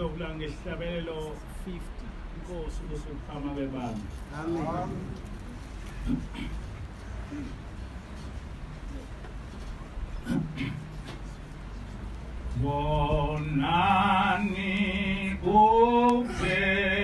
sizokula ngesihlabelelo 50 inkosi kusuphama bebami. Amen. Bonani uvele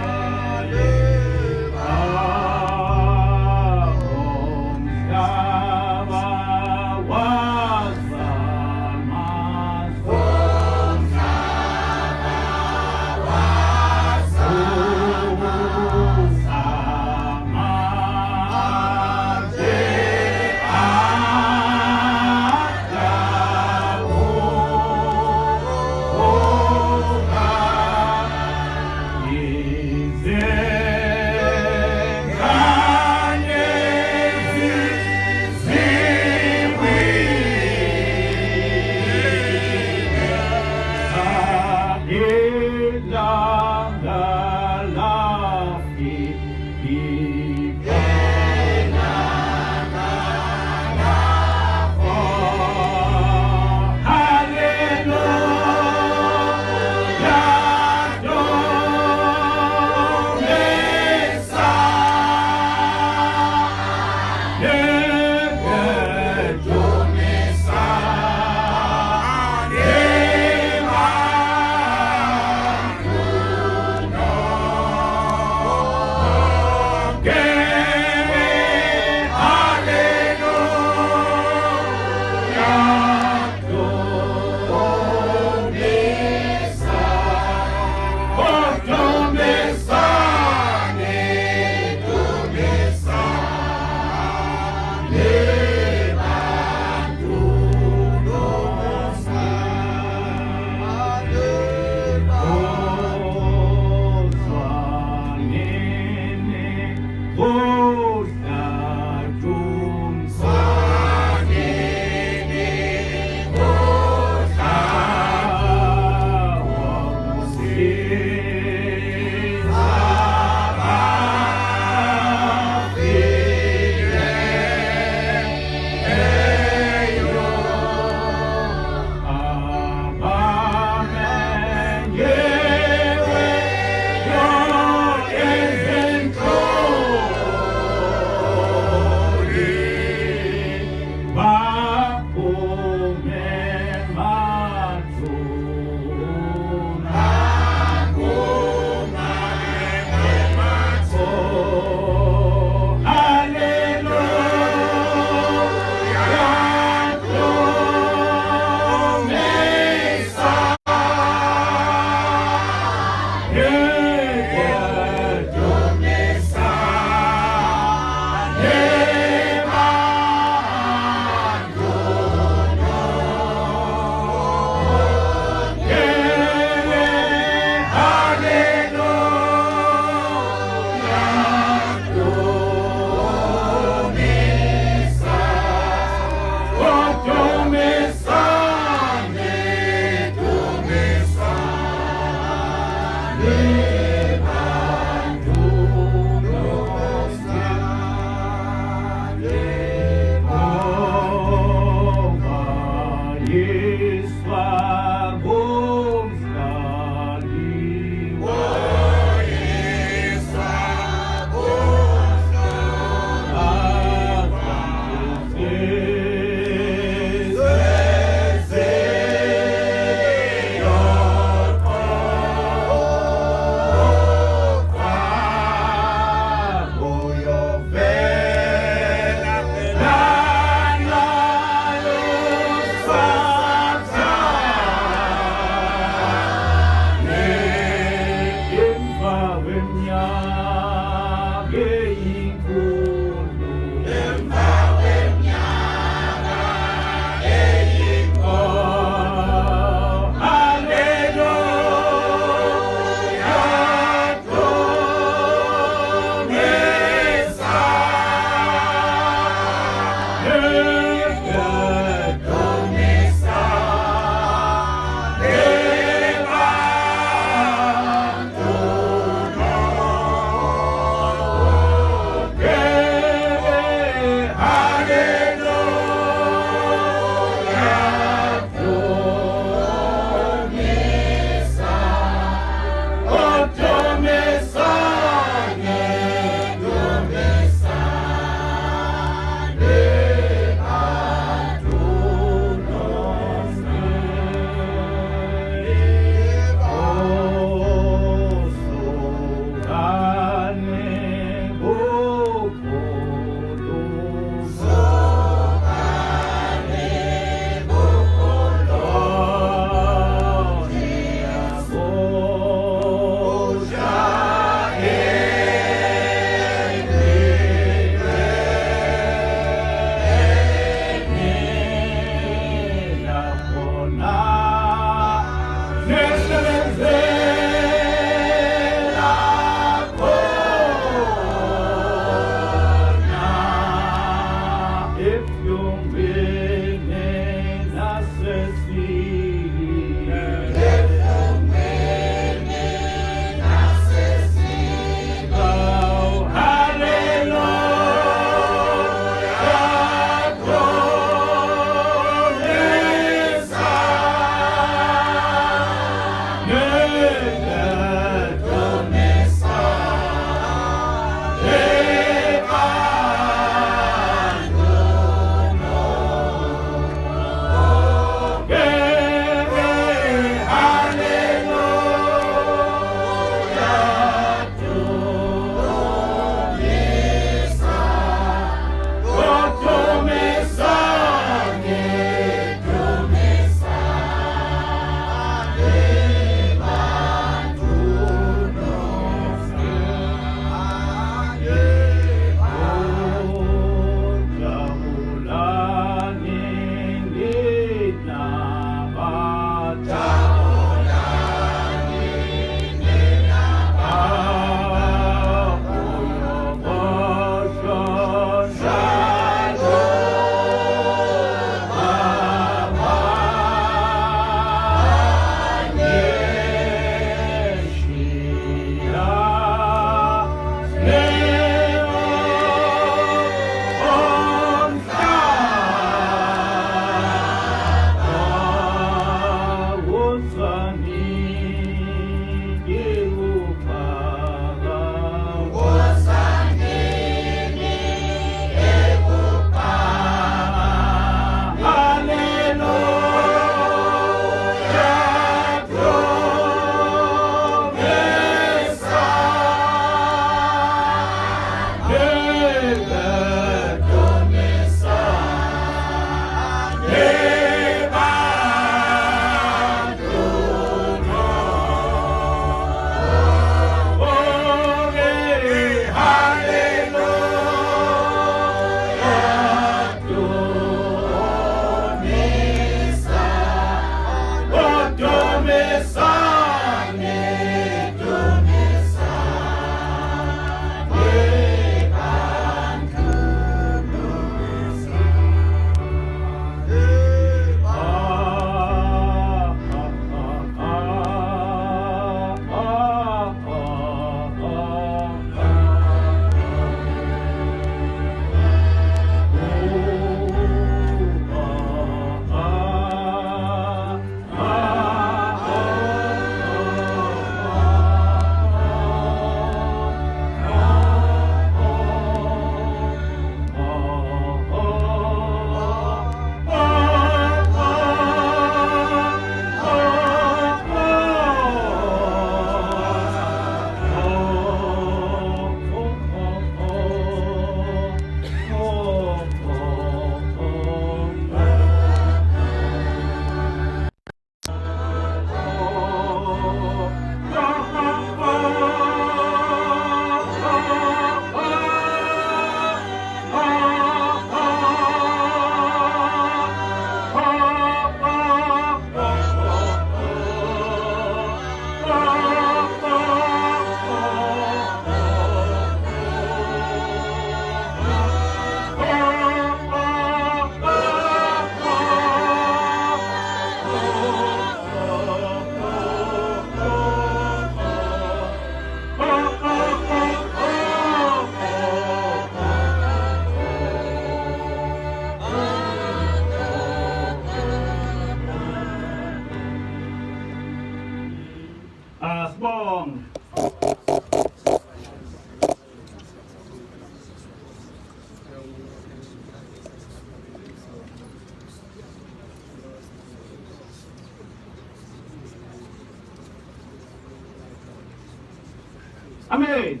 Amen.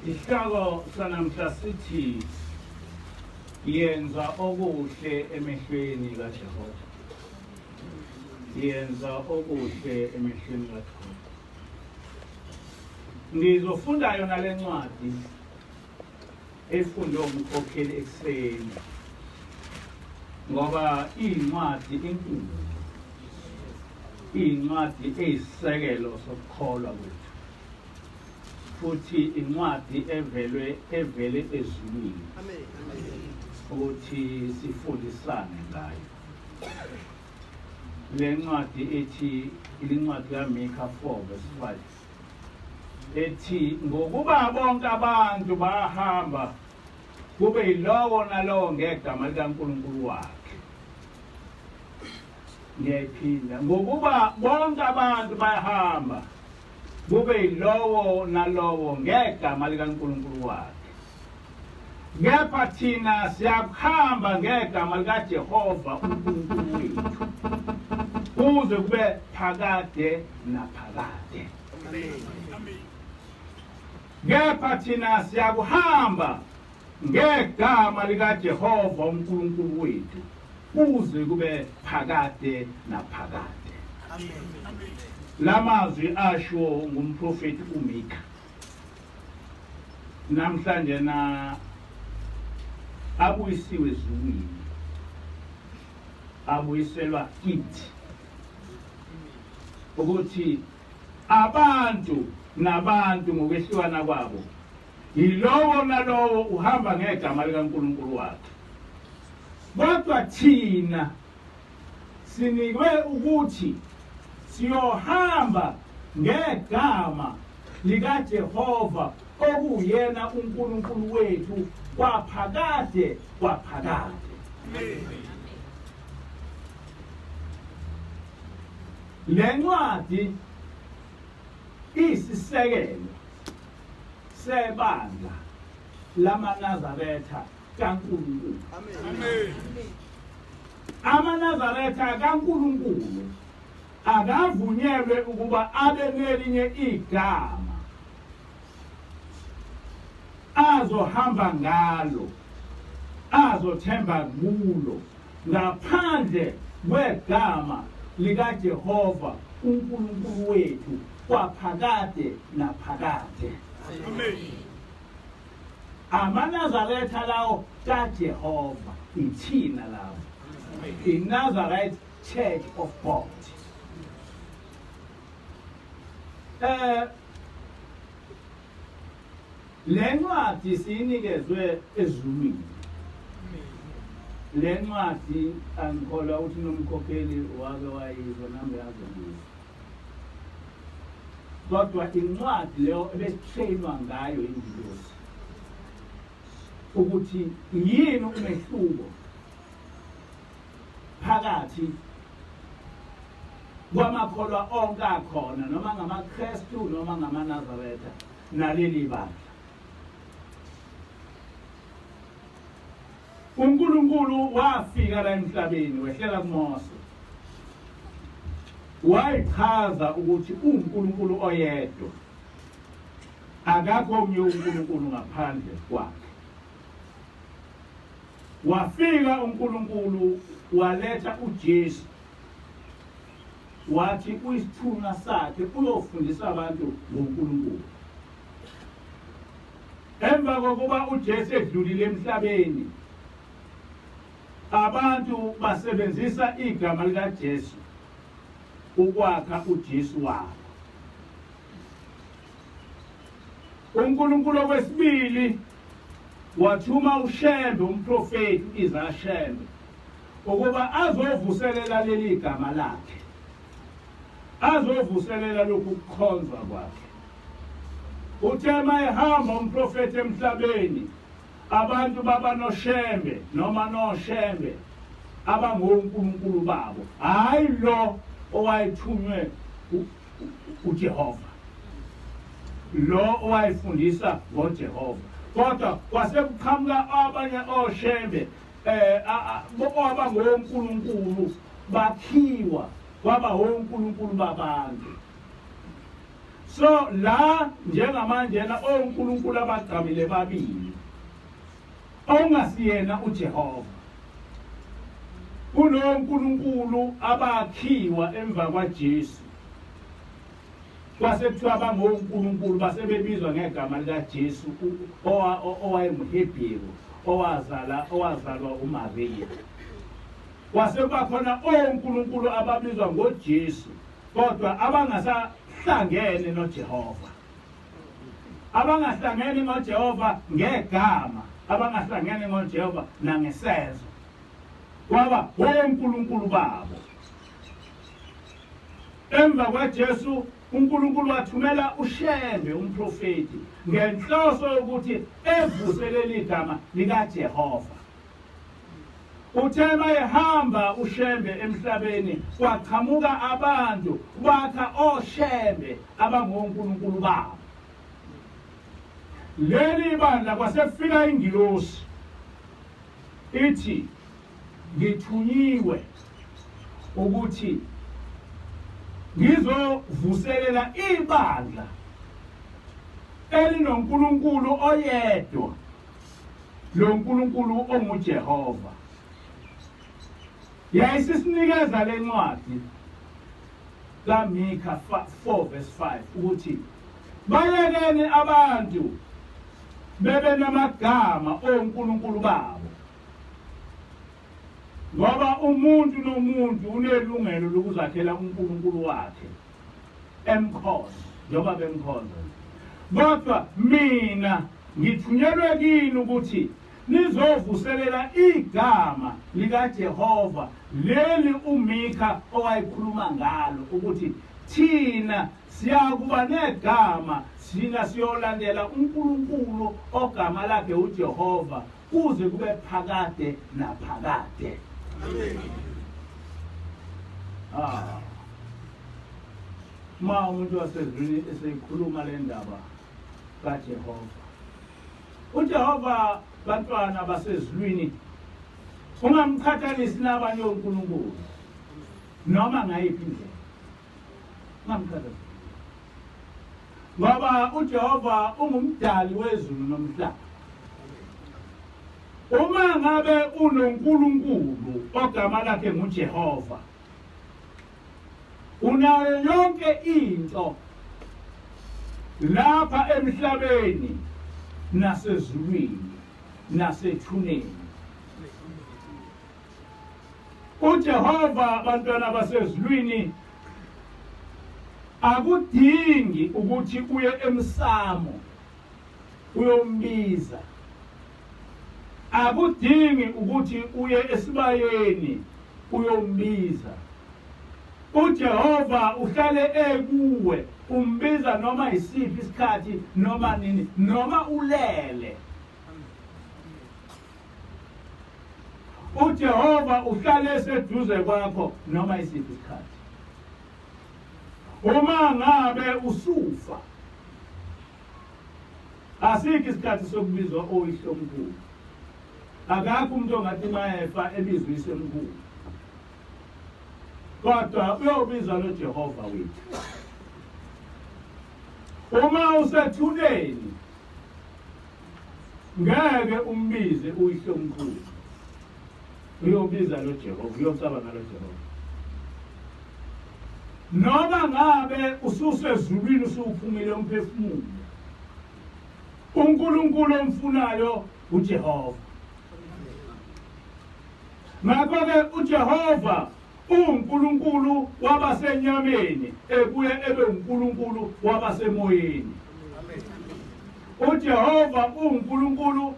Isihloko sanamhla sithi yenza okuhle emehlweni kaJehova. Yenza okuhle emehlweni kaJehova. Ngizofunda yona le ncwadi efundwe umkhokheli ekuseni ngoba incwadi enkulu, incwadi eyisisekelo sokukholwa kwethu, futhi incwadi evele ezulwini ukuthi sifundisane ngayo. Le ncwadi ethi incwadi kaMikha 4:5 ethi ngokuba bonke abantu bahamba kube yilowo nalowo ngegama likaNkulunkulu wakhe. Ngiyayiphinda, ngokuba bonke abantu bahamba kube yilowo nalowo ngegama likaNkulunkulu wakhe. Kepha thina siyakuhamba ngegama likaJehova uNkulunkulu wethu kuze kube phakade naphakade. Kepha thina siyakuhamba ngegama likaJehova uNkulunkulu wethu kuze kube phakade naphakade. Lamazwi asho ngumprofeti uMikha. Namhlanje na abuyisiwe ezulwini, abuyiselwa kithi, ukuthi abantu nabantu ngokwehlukana kwabo yilowo nalowo uhamba ngegama likaNkulunkulu wakhe. Kodwa thina sinikwe ukuthi siyohamba ngegama likaJehova okuyena uNkulunkulu wethu kwaphakade kwaphakade. Le ncwadi isisekelo sebandla lamaNazaretha kaNkulunkulu. Amen. AmaNazaretha kaNkulunkulu akavunyelwe ukuba abe nelinye igama azohamba ngalo, azothemba kulo, ngaphandle kwegama likaJehova uNkulunkulu wethu kwaphakade naphakade. Amen. AmaNazaretha lawo kaJehova ithina lawo, the Nazareth Church of God. Le ncwadi siyinikezwe ezulwini. Le ncwadi angikholwa ukuthi nomkhokheli wake wayizwa nami yazongizwa. Kodwa incwadi leyo ebesitrainwa ngayo ingilosi ukuthi yini umehluko phakathi kwamakholwa onke akhona, noma ngamaKristu noma ngamaNazaretha, naleli bandla. uNkulunkulu wafika la emhlabeni wehlela kuMose, wayichaza ukuthi uNkulunkulu oyedwa, akakho omnye uNkulunkulu ngaphandle kwakhe. Wafika uNkulunkulu waletha uJesu, wathi uyisithunywa sakhe uyofundisa abantu ngoNkulunkulu. Emva kokuba uJesu edlulile emhlabeni, abantu basebenzisa igama likaJesu ukwakha uJesu wabo. uNkulunkulu okwesibili wathuma uShembe umprofeti iZashembe ukuba azovuselela leli gama lakhe, azovuselela lokhu kukhonzwa kwakhe. Uthe mayehamba umprofeti emhlabeni, abantu baba noShembe noma noShembe abangonkulunkulu babo, hayi lo owayethunywe uJehova, lo owayefundisa ngoJehova. Kodwa kwasekuqhamuka abanye oShembe kwaba ngonkulunkulu bakhiwa kwaba onkulunkulu babantu. So la njengamanjena onkulunkulu abagqamile babili ongasiyena uJehova. Kunonkulunkulu abakhiwa emva kwaJesu. Kwasekuthiwa bangonkulunkulu basebebizwa ngegama likaJesu owayengumHebheru owazalwa uMaria. Kwasekuba khona onkulunkulu ababizwa ngoJesu kodwa abangasahlangene noJehova. Abangahlangene noJehova ngegama, abangahlangene noJehova nangesenzo. Kwaba onkulunkulu babo. Emva kwaJesu uNkulunkulu wathumela uShembe umprofeti ngenhloso yokuthi evuselele igama likaJehova. Uthe mayehamba uShembe emhlabeni kwaqhamuka abantu bakha oShembe abangonkulunkulu babo. Leli bandla kwasefika ingilosi ithi ngithunyiwe ukuthi ngizovuselela ibandla elinonkulunkulu oyedwa, lo nkulunkulu onguJehova. Yayisisinikeza lencwadi kaMikha 4:5 ukuthi bayekeni abantu bebe namagama onkulunkulu babo. Ngoba umuntu nomuntu unelungelo lokuzakhela uNkulunkulu wakhe emkhosi njengoba bemkhonza. Kodwa mina ngithunyelwe kini ukuthi nizovuselela igama likaJehova leli uMikha owayikhuluma ngalo ukuthi thina siyakuba negama sina siyolandela uNkulunkulu ogama lakhe uJehova kuze kube phakade naphakade. Ma umuntu wasezulwini eseyikhuluma le ndaba kaJehova. UJehova bantwana basezulwini ungamqhathanisi nabanye onkulunkulu noma ngayiphi indlela. Ungamqhathanisi. Ngoba uJehova ungumdali wezulu nomhlaba. Uma ngabe unonkulunkulu ogama lakhe nguJehova, unayo yonke into lapha emhlabeni nasezulwini nasethuneni. uJehova bantwana basezulwini akudingi ukuthi uye emsamo uyombiza. Akudingi ukuthi uye esibayeni uyombiza. uJehova uhlale ekuwe umbiza noma isiphi isikhathi noma nini noma ulele. uJehova uhlale eseduze kwakho noma isiphi isikhathi. Uma ngabe usufa asikho isikhathi sokubizwa oyihlomkhulu. Akakho umuntu ongathi mayefa ebizwe isemkhulu. Kodwa uyobizwa noJehova wethu. Uma usethuneni ngeke umbize uyihlomkhulu. Uyobiza noJehova, uyocabanga noJehova. Noma ngabe ususezulwini usuphumile umphefumulo, uNkulunkulu omfunayo uJehova. Ngakho-ke uJehova uNkulunkulu wabasenyameni ebuye ebe uNkulunkulu wabasemoyeni. uJehova uNkulunkulu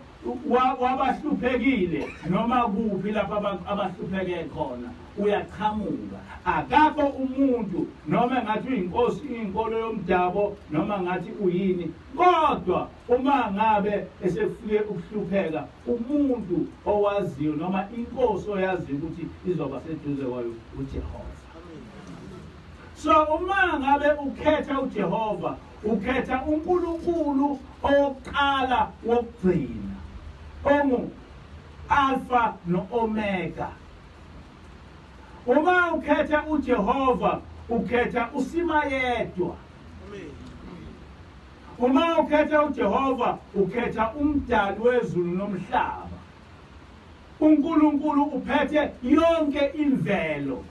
wabahluphekile noma kuphi lapha abahlupheke khona uyaqhamuka. Akakho umuntu noma ngathi uyinkosi inkolo yomdabo noma ngathi uyini, kodwa uma ngabe esefike ukuhlupheka umuntu owaziyo noma inkosi oyaziyo ukuthi izoba seduze kwayo uJehova. So uma ngabe ukhetha uJehova ukhetha uNkulunkulu oqala wokugcina Alpha no Omega. Uma ukhetha uJehova, ukhetha usima yedwa. Uma ukhetha uJehova, ukhetha umdali wezulu nomhlaba. uNkulunkulu uphethe yonke imvelo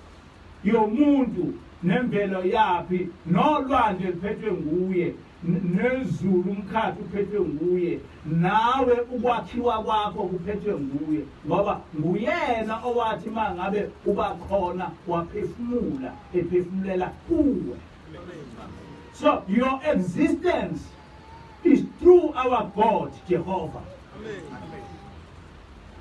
yomuntu nemvelo yapi, nolwandle liphethwe nguye, nezulu umkhathi uphethwe nguye, nawe ukwakhiwa kwakho kuphethwe nguye, ngoba nguyena owathi mangabe uba khona waphefumula ephefumulela kuwe. So your existence is through our God Jehovah.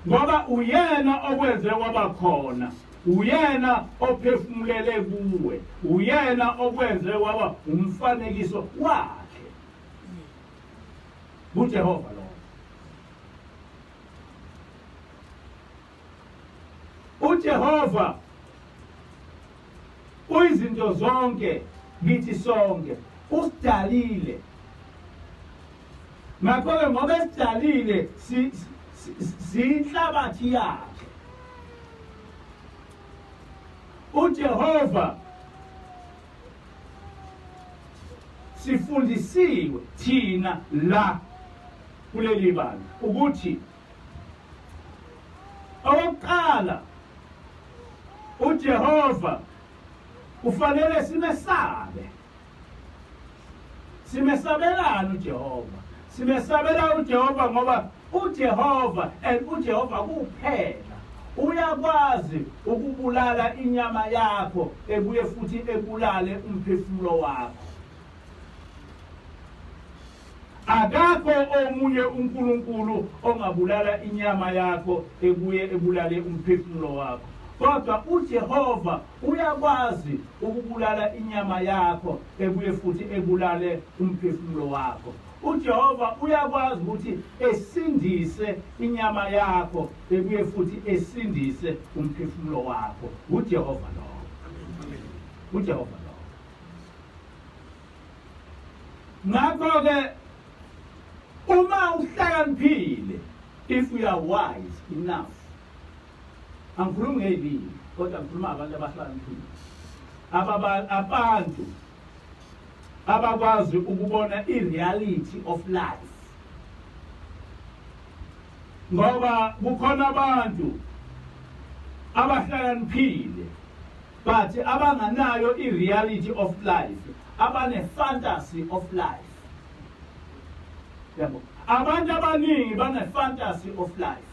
Ngoba uyena okwenze waba khona, uyena ophefumulele kuwe, uyena okwenze waba umfanekiso wakhe. uJehova lo. uJehova uyizinto zonke kithi sonke, usidalile. Ngakho-ke ngoba esidalile siyinhlabathi yakhe. uJehova sifundisiwe thina la kuleli bandla ukuthi okokuqala uJehova kufanele simesabe. Simesabelana uJehova. Simesabela uJehova ngoba uJehova uJehova kuphela uyakwazi ukubulala inyama yakho ebuye futhi ebulale umphefumulo wakho. Akakho omunye uNkulunkulu ongabulala inyama yakho ebuye ebulale umphefumulo wakho. Kodwa uJehova uyakwazi ukubulala inyama yakho ebuye futhi ebulale umphefumulo wakho. uJehova uyakwazi ukuthi esindise inyama yakho ebuye futhi esindise umphefumulo wakho. uJehova lo. uJehova lo. Ngakho-ke uma uhlakaniphile, if you are wise enough, angikhulumi ngelimi kodwa ngikhuluma abantu abahlakaniphile, abantu abakwazi ukubona i-reality of life. Ngoba kukhona abantu abahlakaniphile but abanganayo i-reality of life, abane-fantasy of life. Yabo, abantu abaningi bane-fantasy of life.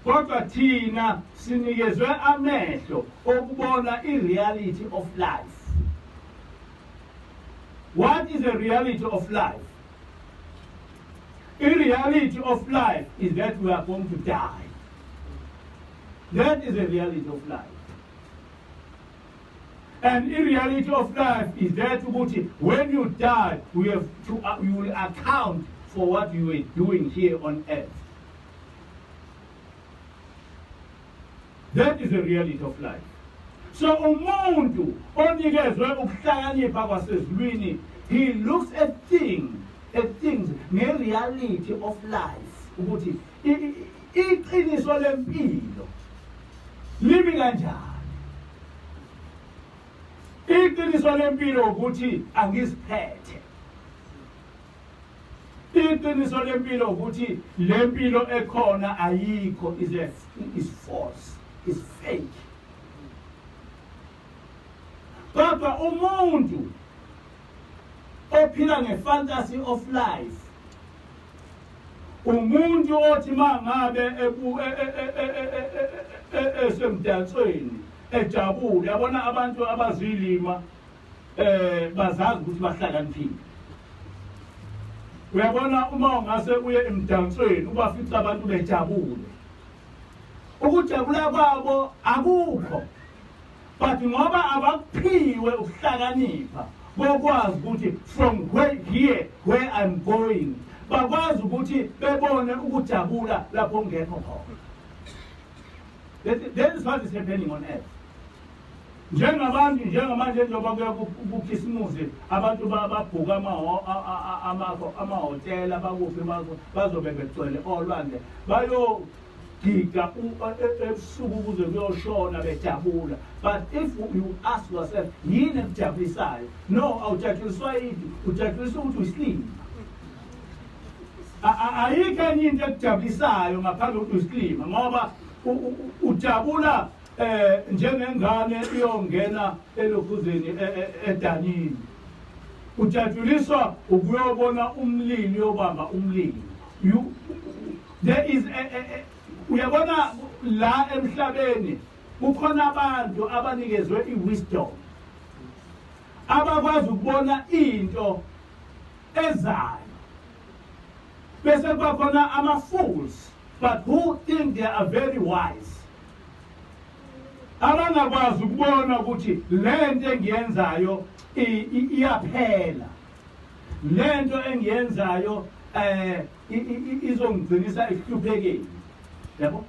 Kodwa thina sinikezwe amehlo okubona i-reality of life. What is the reality of life? The reality of life is that we are going to die. That is the reality of life. And the reality of life is that when you die, you will account for what you were doing here on earth. That is the reality of life. So umuntu onikezwe ukuhlakanipha kwasezulwini, he looks at things nge-reality of life. Ukuthi iqiniso lempilo libi kanjani? Iqiniso lempilo ukuthi angiziphethe. Iqiniso lempilo ukuthi lempilo ekhona ayikho, is false, is fake. Kodwa umuntu ophila nge-fantasy of life, umuntu othi mangabe esemdansweni ejabule, yabona abantu abazilima bazazi ukuthi bahlakaniphile. Uyabona uma ungase uye emdansweni ubafica abantu bejabule, ukujabula kwabo akukho. But ngoba abaphiwe ukuhlakanipha, bakwazi ukuthi from here where I'm going, bakwazi ukuthi bebone ukujabula lapho ngekho khona. That is what is happening on earth. Njengamanje njengoba kukhisimusi abantu babhuka amahotela bakuphi bazobe begcwele olwandle giga ebusuku kuze kuyoshona bejabula. But if you ask yourself, yini ekujabulisayo? No, awujabuliswa yini, ujabuliswa ukuthi uyislima. Ayikho enye into ekujabulisayo ngaphandle kokuthi uyislima, ngoba ujabula njengengane iyongena elokhuzeni edanini. Ujabuliswa ukuyobona umlilo yobamba umlilo. There is uyabona la emhlabeni kukhona abantu abanikezwe iwisdom abakwazi ukubona into ezayo, bese kukhona ama-fools but who think they are very wise, abangakwazi ukubona ukuthi lento engiyenzayo iyaphela, lento engiyenzayo izongigcinisa ehluphekeni. Yabo?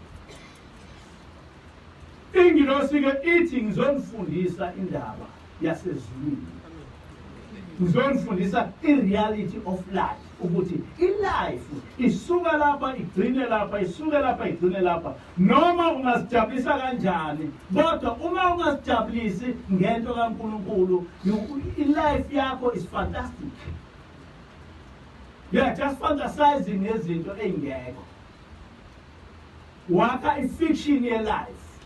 Ingilosi-ke ithi ngizonifundisa indaba yasezulwini. Ngizonifundisa i-reality of life, ukuthi i-life isuka lapha igcine lapha, isuka lapha igcine lapha. Noma ungasijabulisa kanjani, kodwa uma ungasijabulisi ngento kaNkulunkulu, i-life yakho is fantastic. You are just fantasizing ngezinto ey'ngekho. Wakha i-fiction ye-life.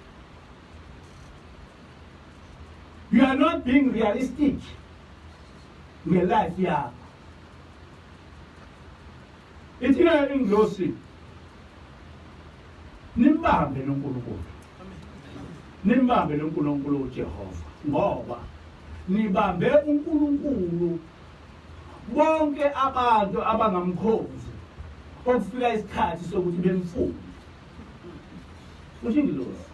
You are not being realistic nge-life yakho. Ithi-ke ingilosi, nimbambe lo Nkulunkulu. Nimbambe lo Nkulunkulu uJehova, ngoba nibambe uNkulunkulu bonke abantu abangamkhozi okufika isikhathi sokuthi bemfune. Uthi ingilosi,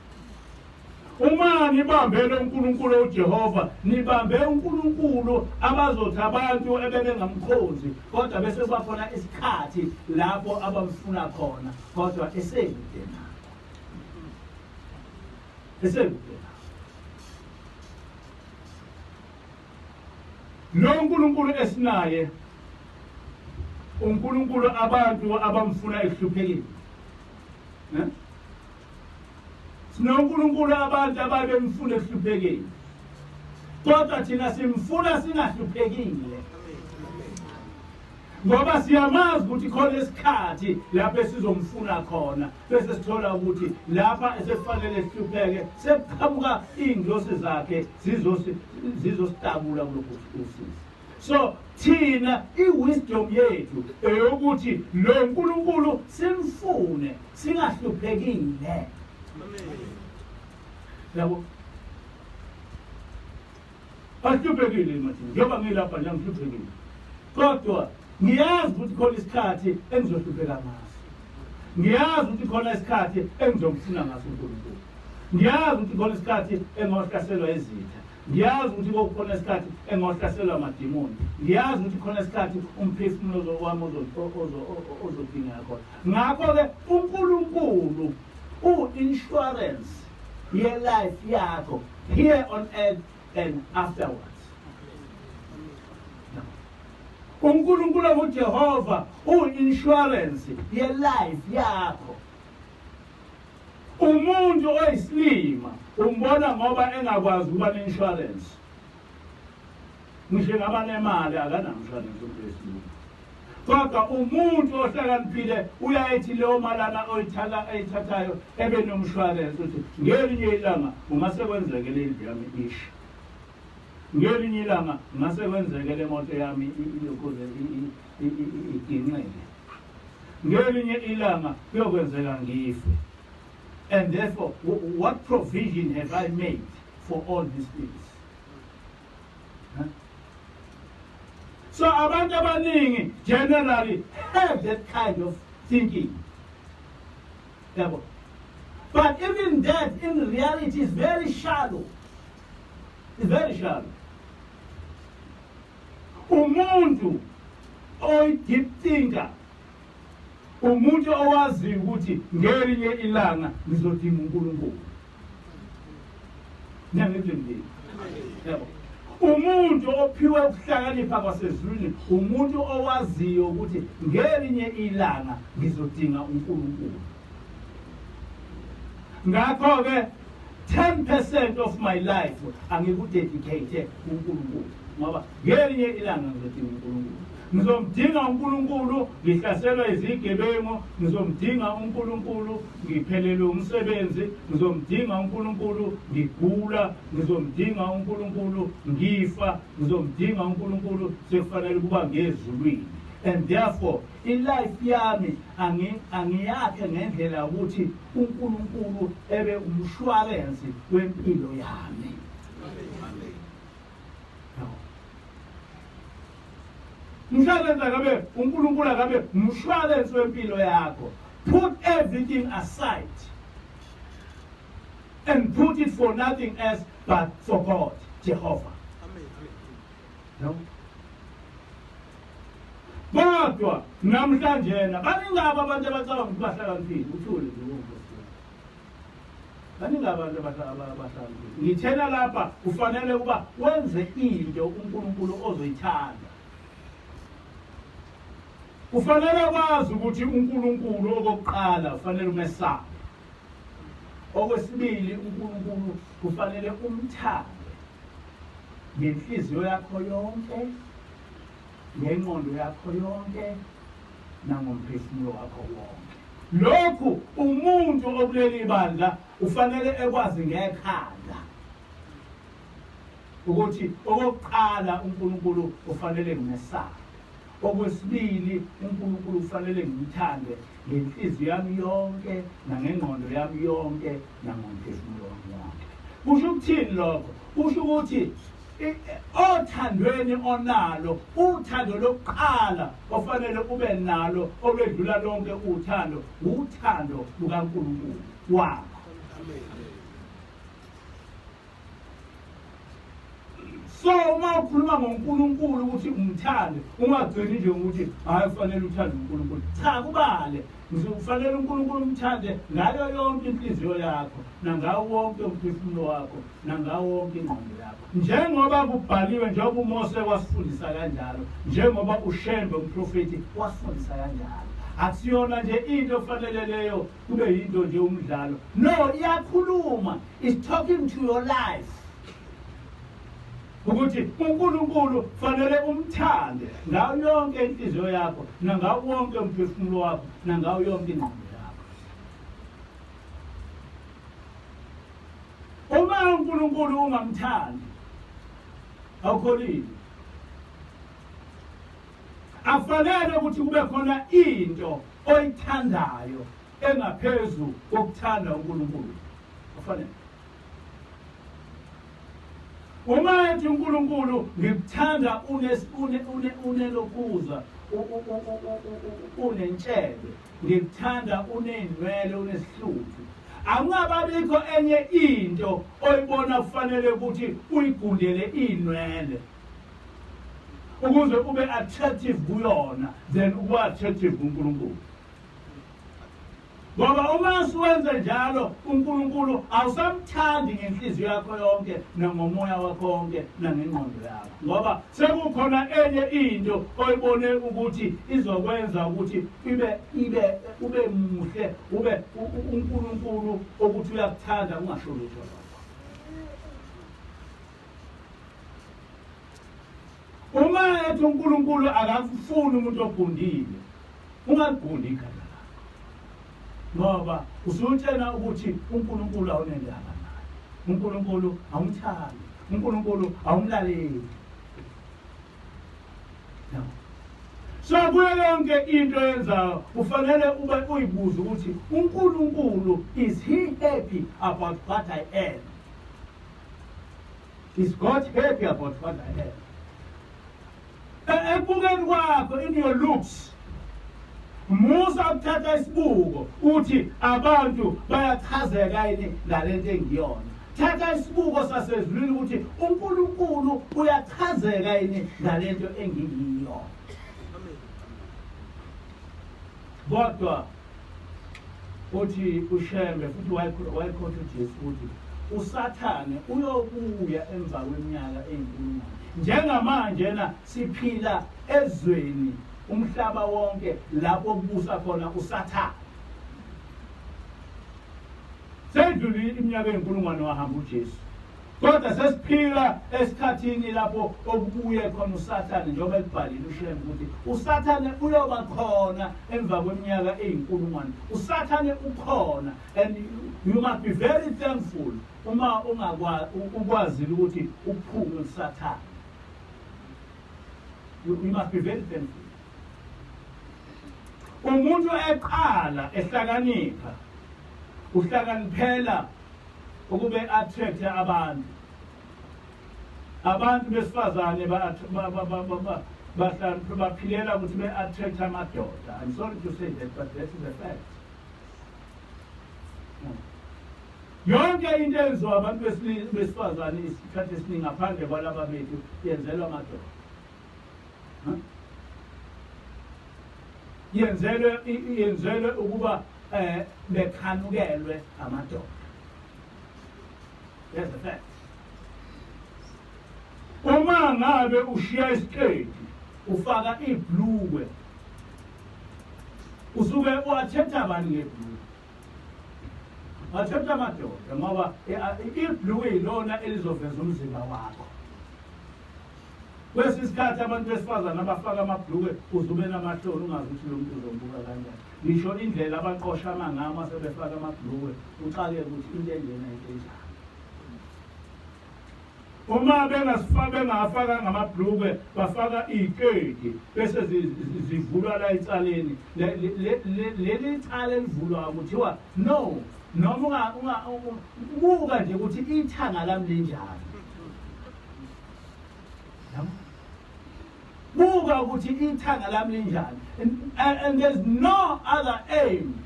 uma nibambe lo Nkulunkulu uJehova, nibambe uNkulunkulu abazothi abantu ebebengamkhozi, kodwa bese kuba khona isikhathi lapho abamfuna khona, kodwa esekude na. Esekude na. Lo Nkulunkulu esinaye, uNkulunkulu abantu abamfuna ehluphekile. SinoNkulunkulu abantu ababemfuna ehluphekile, kodwa thina simfuna singahluphekile, ngoba siyamazi ukuthi khona isikhathi lapho esizomfuna khona, bese sithola ukuthi lapha esekufanele sihlupheke sekuqhamuka iy'ngilosi zakhe zizositabula kulokhu usizi. So thina i-wisdom yethu eyokuthi lo Nkulunkulu simfune singahluphekile. Yabo, ahluphekile mathina, njengoba ngilapha nje ngihluphekile, kodwa ngiyazi ukuthi khona isikhathi engizohlupheka ngaso. Ngiyazi ukuthi khona isikhathi engizomfuna ngaso uNkulunkulu. Ngiyazi ukuthi khona isikhathi engiyohlaselwa izitha. Ngiyazi ukuthi khona isikhathi engiyohlaselwa amadimoni. Ngiyazi ukuthi khona isikhathi umphefumulo wami ozodingeka khona. Ngakho-ke uNkulunkulu u-insurance ye-life yakho here on earth and afterwards. uNkulunkulu uJehova u-insurance ye-life yakho. Umuntu oyislima umbona ngoba engakwazi ukuba ne-insurance. Ngisho ngabanemali akanamshwalense umuntu wesilungu. Kodwa umuntu ohlakaniphile uyayithi leyo malana oyithathayo ebe nomshwalense ukuthi ngelinye ilanga ungase kwenzeke le ndlu yami ishe. Ngelinye ilanga ungase kwenzeke le moto yami ilokhuze iginqeke. Ngelinye ilanga kuyokwenzeka ngife. And therefore, what provision have I made for all these things? Huh? So abantu abaningi generally have that kind of thinking. But even that in reality is very shallow. It's very shallow. Umuntu oyi-deep thinker, umuntu owazi ukuthi ngelinye ilanga ngizodinga uNkulunkulu. Nangizindini. Yabo. Umuntu ophiwe ukuhlakanipha kwasezulwini, umuntu owaziyo ukuthi ngelinye ilanga ngizodinga uNkulunkulu. ngakho-ke 10% of my life angikudedicate uNkulunkulu ngoba ngelinye ilanga ngizodinga uNkulunkulu. Ngizomdinga uNkulunkulu ngihlaselwa izigebengu, ngizomdinga uNkulunkulu ngiphelelwe umsebenzi, ngizomdinga uNkulunkulu ngigula, ngizomdinga uNkulunkulu ngifa, ngizomdinga uNkulunkulu sekufanele kuba ngezulwini. And therefore ilife yami angiyakhe ngendlela ukuthi uNkulunkulu ebe umshwalensi wempilo yami. Umshwalensi akabe uNkulunkulu akabe umshwalensi wempilo yakho. Put everything aside and put it for nothing else but for God, Jehovah. No? Kodwa namhlanje baningaba abantu abacabanga ukuthi bahlakaniphile uthule nje uNkulunkulu. Baningaba abantu abahlakaniphile. Ngithena lapha ufanele ukuba wenze into uNkulunkulu ozoyithanda. Ufanele kwazi ukuthi uNkulunkulu okokuqala ufanele umesabe. Okwesibili uNkulunkulu kufanele umthande ngenhliziyo yakho yonke, ngengqondo yakho yonke, nangomphefumulo wakho wonke. Lokhu umuntu okuleli bandla ufanele ekwazi ngekhanda ukuthi okokuqala uNkulunkulu ufanele ngimesabe. Okwesibili uNkulunkulu ufanele ngimthande ngenhliziyo yami yonke, nangengqondo yami yonke, nangomphefumulo wami wonke. Kusho ukuthini lokho? Kusho ukuthi othandweni onalo, uthando lokuqala ofanele ube nalo olwedlula lonke uthando lukaNkulunkulu wakho. So uma ukhuluma ngoNkulunkulu ukuthi umthande, ungagcini nje ukuthi hayi kufanele uthande uNkulunkulu. Cha, kubale. Kufanele uNkulunkulu umthande ngayo yonke inhliziyo yakho, nangawo wonke umphefumulo wakho, nangawo wonke ingqondo yakho. Njengoba kubhaliwe, njengoba uMose wasifundisa kanjalo, njengoba uShembe umprofeti wasifundisa kanjalo. Akusiyona nje into ofanele leyo kube yinto nje umdlalo. No, iyakhuluma. It's talking to your life. Ukuthi uNkulunkulu fanele umthande ngayo yonke inhliziyo yakho, nangawo wonke umphefumulo wakho, nangawo yonke ingqondo yakho. Uma uNkulunkulu ungamthandi, awukholile. Afanele ukuthi kube khona into oyithandayo engaphezulu kokuthanda uNkulunkulu. Afanele. Uma ethi uNkulunkulu ngikuthanda unelokuza, unentshebe, ngikuthanda unenwele, unesihluku. Angababikho enye into oyibona kufanele ukuthi uyigundele inwele ukuze ube attractive kuyona, then ube attractive kuNkulunkulu. Ngoba uma siwenze njalo uNkulunkulu awusamthandi ngenhliziyo yakho yonke, nangomoya wakho wonke, nangengqondo yakho. Ngoba sekukhona enye into oyibone ukuthi izokwenza ukuthi ube muhle, ube uNkulunkulu ukuthi uyakuthanda ungasho lutho lokho. Uma ethi uNkulunkulu akafuni umuntu ogundile, ungagundi ikhaya. Ngoba usutshena ukuthi uNkulunkulu awunendaba naye, uNkulunkulu awumthandi, uNkulunkulu awumlaleli. No. So kuyo yonke into yenzayo ufanele ube uyibuza ukuthi uNkulunkulu, is he happy about what I am? Is God happy about what I am? Ebukeni kwakho, in your looks, Musa ukuthatha isibuko uthi abantu bayachazeka yini ngalento engiyona. Thatha isibuko sasezulwini ukuthi uNkulunkulu uyachazeka yini ngalento engiyiyona. Kodwa uthi uShembe futhi wayikhotha uJesu uthi uSathane uyobuya emva kweminyaka eyinkulungwane. Njengamanje na siphila ezweni umhlaba wonke lapho kubusa khona uSathane. seyidlule iminyaka ey'nkulungwane wahamba uJesu. Kodwa sesiphila esikhathini lapho okubuye khona uSathane njengoba libhalile uShembe ukuthi uSathane uyoba khona emva kweminyaka ey'nkulungwane. uSathane ukhona, and you must be very thankful uma ukwazile ukuthi uphume uSathane. You must be very thankful. Umuntu eqala ehlakanipha uhlakaniphela ukube attract abantu besifazane baphilela ukuthi be-attract amadoda. I'm sorry to say that, but that is a fact. Yonke into eyenziwa abantu besifazane isikhathi esiningi ngaphandle kwalaba bethu yenzelwa amadoda. Yenzelwe ukuba bekhanukelwe amadoda. That's a fact. Uma ngabe ushiya isiketi ufaka ibhlukwe usuke uwathetha abantu ngebhlukwe. Wathetha amadoda ngoba ibhlukwe yilona elizoveza umzimba wakho. Kwesi isikhathi abantu besifazane abafaka amabhlukwe uzube namahloni ungazi ukuthi lo muntu uzombuka kanjani. Ngisho indlela abaqosha amangama sebefaka amabhlukwe ucake ukuthi into engena into enjani. Uma bengafaka ngamabhlukwe bafaka iketi bese zivulwa la ecaleni. Leli cala elivulwa kuthiwa no, noma buka nje ukuthi ithanga lami linjani. Buka ukuthi ithanga lami linjani. And there's no other aim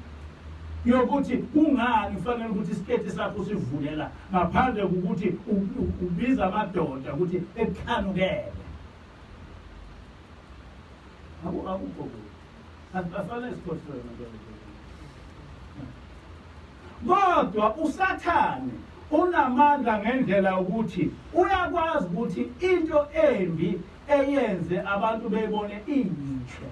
yokuthi kungani kufanele ukuthi isiketi sakho sivulela ngaphandle kokuthi ubiza amadoda ukuthi ekhanukele. Akukho afanele sikhoswe kodwa uSathane unamandla ngendlela ukuthi uyakwazi ukuthi into embi eyenze abantu bebone inhle.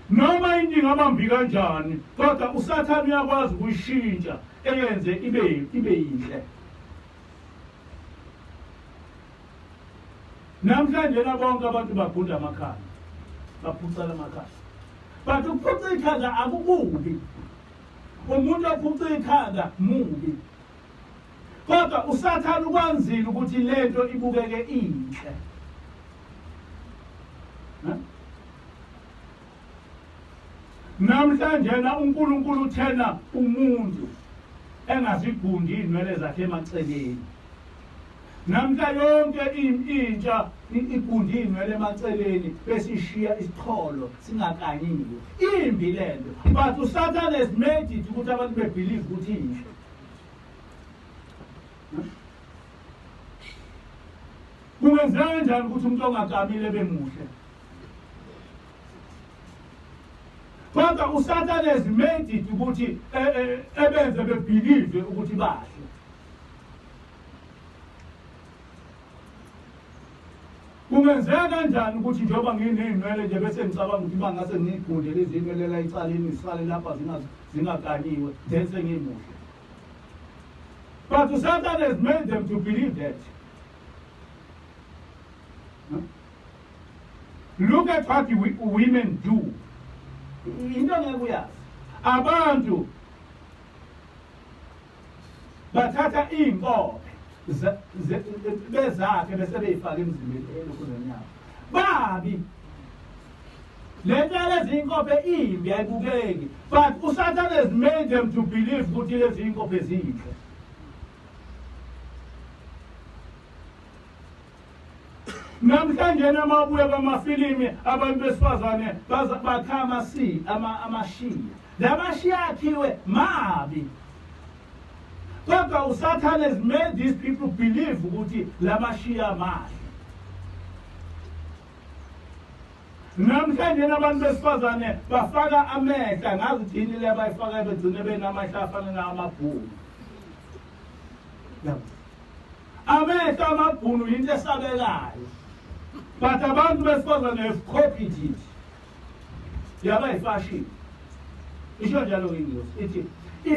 Noma into ingabambi kanjani kodwa uSathane uyakwazi ukuyishintsha eyenze ibe yinhle. Namhlanje bonke abantu bagunda amakhanda, baphucela amakhanda. But ukuphuca ikhanda akukubi. Umuntu ophuca ikhanda mubi. Kodwa uSathane ukwanzile ukuthi lento ibukeke inhle. Namhlanje uNkulunkulu uthena umuntu engazigundi inwele zakhe emaceleni. Namhla yonke intsha igundi inwele emaceleni bese ishiya isiqholo singakanyiwe. Imbi lento. But uSathane has made it ukuthi abantu bebelieve ukuthi inhle. Kungenzeka kanjani ukuthi umuntu ongakamile bemuhle? Kodwa uSathane has made it ukuthi ebenze bebelieve ukuthi bahle. Kungenzeka kanjani ukuthi njengoba nginey'nwele nje bese ngicabanga ukuthi bangase ngiy'gunde lezi nwele la ecaleni zisale lapha zingakanyiwe then sengimuhle. But uSathane has made them to believe that. Look at what women do. Into ngekuyazi abantu bathatha iy'nkobe bezakhe bese beyifaka emzimbeni elokhuzanyabo. Babi lento lezi iy'nkobe imbi ayibukeki, but uSathane has made them to believe ukuthi lezi iy'nkobe zinhle. Namhlanje namabuye kwamafilimi abantu besifazane bakha amashiya. Lamashiya akhiwe mabi. Kodwa uSathane has made these people believe ukuthi lamashiya mahle. Namhlanje abantu besifazane bafaka amehla ngazi thini le bayifaka begcine benamahla afana namabhunu. Amehla amabhunu into esabekayo. But abantu besifazane have copied it. Yaba ifashion. Isho njalo iNgisi ithi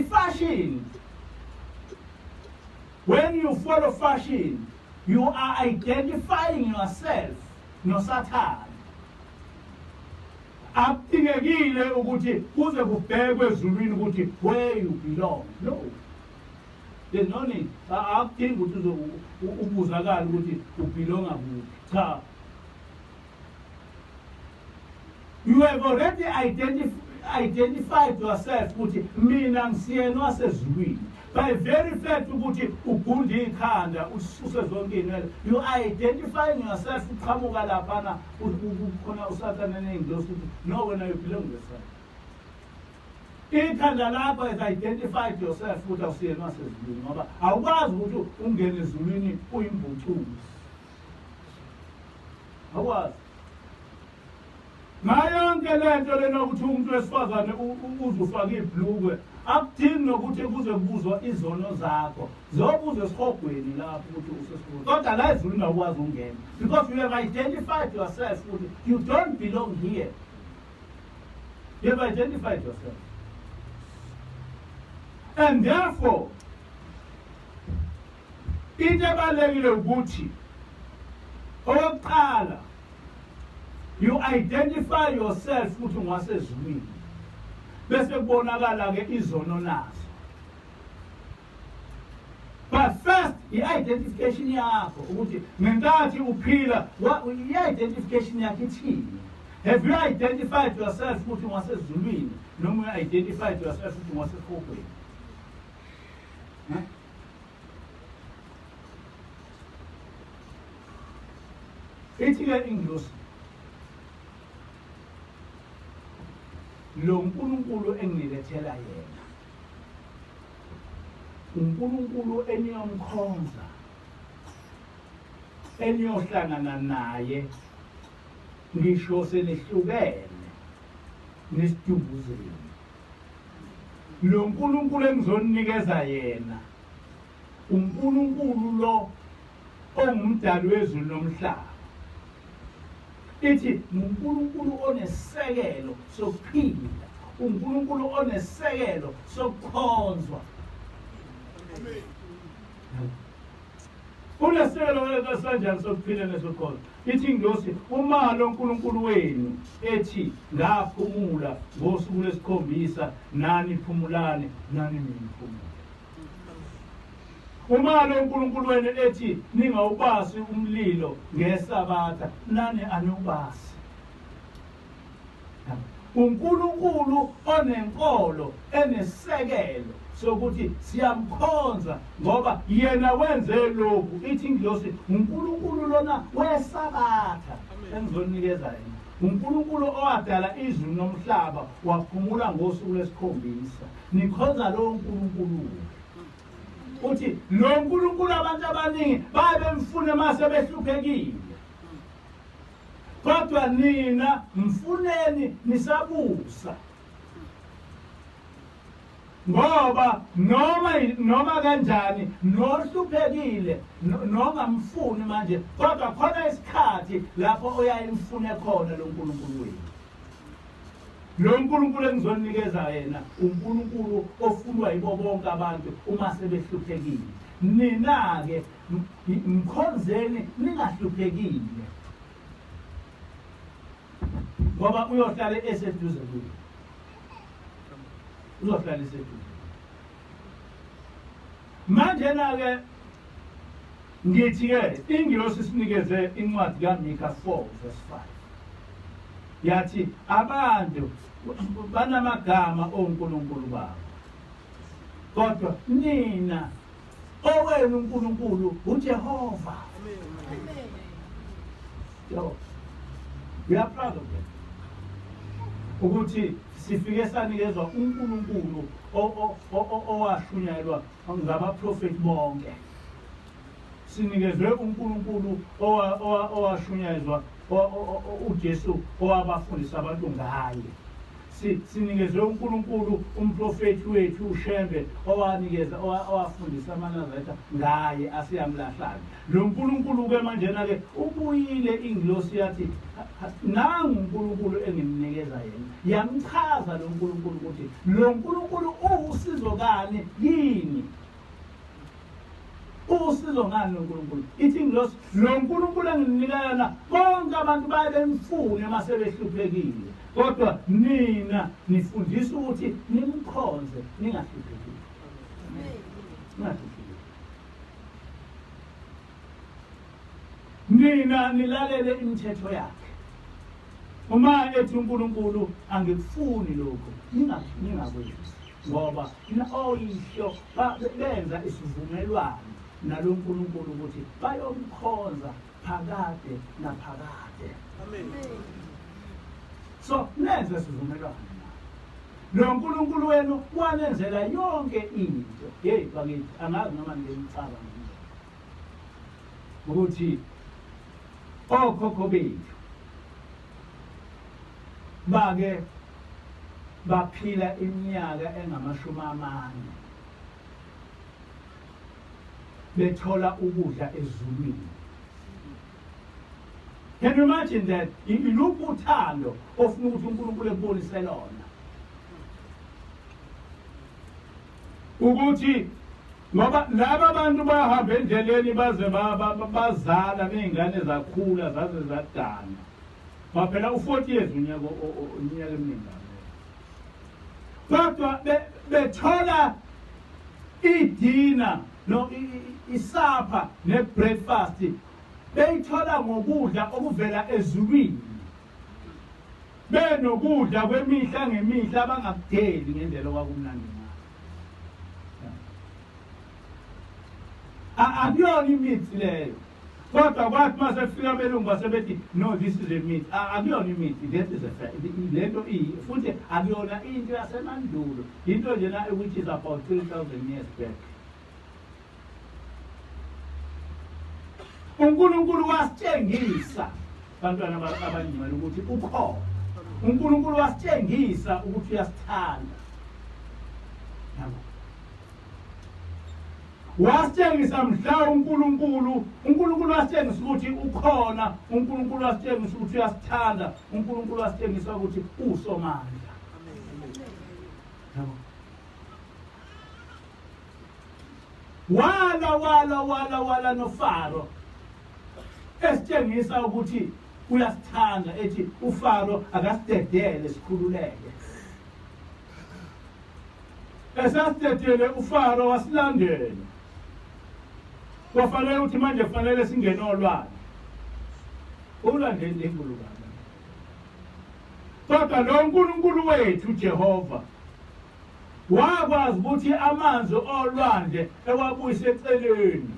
fashion, when you follow fashion, you are identifying yourself noSathane. Akudingekile ukuthi kuze kubhekwe ezulwini ukuthi where you belong. No. There's no need. Akudingi ukuthi ubuzakala ukuthi ubelonga kuphi. Cha. You have already identified yourself ukuthi mina ngisiyena wasezulwini. By very fact ukuthi ugunde ikhanda ususe zonke inwele, you are identifying yourself uqhamuka laphana ukhona uSathane nengilosi ukuthi no, wena you belong this side. Ikhanda lakho has identified yourself ukuthi awusiyena wasezulwini ngoba awukwazi ukuthi ungene ezulwini uyimbucuzi. Awukwazi. Ngayonke lento lena ukuthi umuntu wesifazane uzufaka ibhlukwe akudingi nokuthi kuze kubuzwa izono zakho zobuze esihogweni lapho ukuthi usesikhulu kodwa la ezulwini awukwazi ungena because you have identified yourself ukuthi you don't belong here. You have identified yourself, and therefore into ebalulekile ukuthi okokuqala you identify yourself ukuthi ungwasezulwini bese kubonakala ke izono nazo. But first i-identification yakho ukuthi ngenkathi uphila i-identification yakho ithini. Have you identified yourself ukuthi ungwasezulwini noma u-identified yourself ukuthi ungwasehogweni? Ithi ke ingilosi lo nkulunkulu engilethela yena unkulunkulu eniyomkhonza eniyohlangana naye ngisho senihlukene nesidubuzeni. Lo nkulunkulu engizonikeza yena unkulunkulu lo ongumdali wezulu nomhlaba. Ithi unkulunkulu onesekelo sokuphila, unkulunkulu onesekelo sokukhonzwa. Unesekelo kanjani sokuphila nesokukhonzwa? Ithi ingilosi uma lo nkulunkulu wenu ethi ngaphumula ngosuku lwesikhombisa nani phumulani nani niphumule. Uma lo nkulunkulu wenu ethi ningawubasi umlilo ngeSabatha nani anubasi. Unkulunkulu onenkolo enesekelo sokuthi siyamkhonza ngoba yena wenze lokhu. Ithi ingilosi unkulunkulu lona weSabatha engizonikeza yena, unkulunkulu owadala izulu nomhlaba waphumula ngosuku lwesikhombisa. Nikhonza lo nkulunkulu. Uthi lo nkulunkulu abantu abaningi babemfuna mase behluphekile, kodwa nina mfuneni nisabusa ngoba noma kanjani nohluphekile nongamfuni manje kodwa khona isikhathi lapho uyayimfune khona lo nkulunkulu wenu. Lo nkulunkulu engizonikeza yena unkulunkulu ofunwa yibo bonke abantu uma sebehluphekile. Nina-ke mkhonzeni ningahluphekile ngoba uyohlala eseduze kuyo. Uzohlala eseduze. Manje-ke ngithi-ke ingilosi sinikeze incwadi kaMikha 4 verse 5. Yathi abantu banamagama onkulunkulu babo, kodwa nina owenu unkulunkulu uJehova. Yo, we are proud of that. Ukuthi sifike sanikezwa unkulunkulu owashunyayelwa ngabaprofeti bonke. Sinikezwe unkulunkulu owashunyayelwa uJesu owabafundisa abantu ngaye. sinikezwe uNkulunkulu umprofeti wethu uShembe owafundisa amaNazaretha ngaye asiyamlahlanga. Lo nkulunkulu ke manjena ke ubuyile ingilosi yathi nangu uNkulunkulu engimnikeza yena. Yamchaza lo nkulunkulu ukuthi lo nkulunkulu uwusizo kani yini. Usizo ngani lo nkulunkulu? Ithi ingilosi lo nkulunkulu enginika yena bonke abantu bayemfune mase behluphekile. Kodwa nina nifundisa ukuthi nimkhonze ningahluphekile. Ningahluphekile. Nina nilalele imithetho yakhe. Uma ethi uNkulunkulu angikufuni lokho, ningakwenzi. Ngoba oyihlo benza isivumelwano nalo uNkulunkulu ukuthi bayomkhonza phakade naphakade. Amen. So nenze sivumelwano. Lo nkulunkulu wenu wanenzela yonke into. Hey bakithi angazi noma ngiyicaba nje. Ukuthi okhokho bethu bake baphila iminyaka engama40 bethola ukudla ezulwini. Can you imagine that? Iluphi uthando ofuna ukuthi uNkulunkulu ebonise lona? Ukuthi ngoba laba abantu bahamba endleleni baze bazala nezingane zakhula zaze zadana. Baphela u40 years unyaka eminingi. Kodwa bethola idina no isapha nebreakfast beyithola ngokudla okuvela ezulwini. Benokudla kwemihla ngemihla abangakudeli ngendlela okwakumnandi ngayo. Akuyona imithi leyo. Kodwa kwathi mase fika abelungu basebethi no, this is a myth. Akuyona imithi, that is a fact. Lento futhi akuyona into yasemandulo. Into nje na which is about 3,000 years back. uNkulunkulu wasitshengisa bantwana abancane ukuthi ukhona. uNkulunkulu wasitshengisa ukuthi uyasithanda. Yabo. Wasitshengisa mhla uNkulunkulu wasitshengisa ukuthi ukhona, uNkulunkulu wasitshengisa ukuthi uyasithanda, uNkulunkulu wasitshengisa ukuthi usomandla. Yabo. Wala noFaro esitshengisa ukuthi uyasithanda, ethi uFaro akasidedele sikhululeke. Esasidedele uFaro wasilandela. Kwafanele ukuthi manje kufanele singene olwandle. Ulandele ingulubana. Kodwa lo uNkulunkulu wethu Jehova wakwazi ukuthi amanzi olwandle ewabuyise eceleni.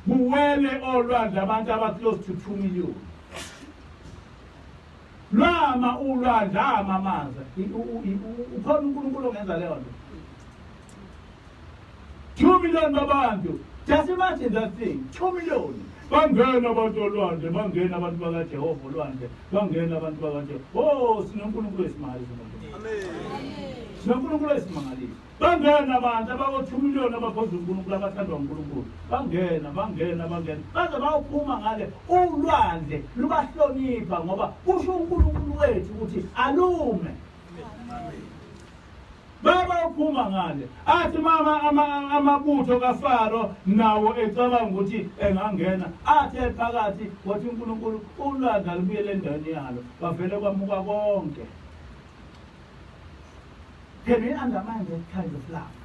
Buwele olwandle abantu abaclose to 2 million. Lama ulwandle amanzi. Ukhona uNkulunkulu ongenza leyo nto. 2 million babantu. Just imagine that thing. 2 million. Bangena abantu olwandle, bangena abantu bakaJehova olwandle, bangena abantu bakaJehova. Oh, sinoNkulunkulu esimali sinoNkulunkulu. Amen. SinoNkulunkulu esimangalisi. Bangena abantu abako2 million abakhonza uNkulunkulu abathandwa uNkulunkulu. Bangena. Baze bayophuma ngale ulwandle lubahlonipha ngoba kusho uNkulunkulu wethu ukuthi alume. Amen. Baba uphuma ngale athi mama amabutho kaFaro nawo ecabanga ukuthi engangena athi phakathi wathi uNkulunkulu ulwandle lubuyele endaweni yalo bavele kwamuka konke. Can we undermine that kind of love?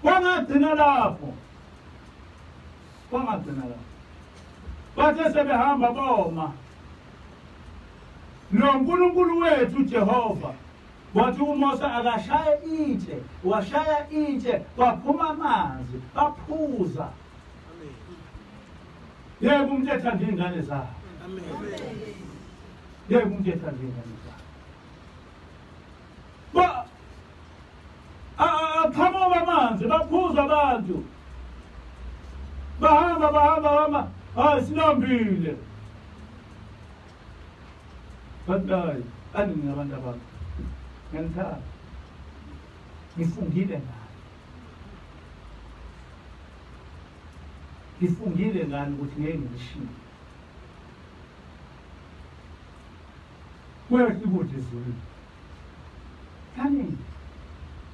Kwangagcina lapho. Bathe sebehamba boma. Lo uNkulunkulu wethu Jehova wathi uMose akashaya itshe, washaya itshe kwaphuma amanzi baphuza. Amen. Yebo umuntu ethanda ingane zakhe. Amen. Yebo umuntu ethanda ingane zakhe. Aqhamuka amanzi baphuza abantu. Bahamba hayi silambile. Bathi hayi andini abantu abakho ngiyanithanda ngifungile ngani ngifungile ngani ukuthi ngeke ngishiye kwehle ukuthi izulu kaningi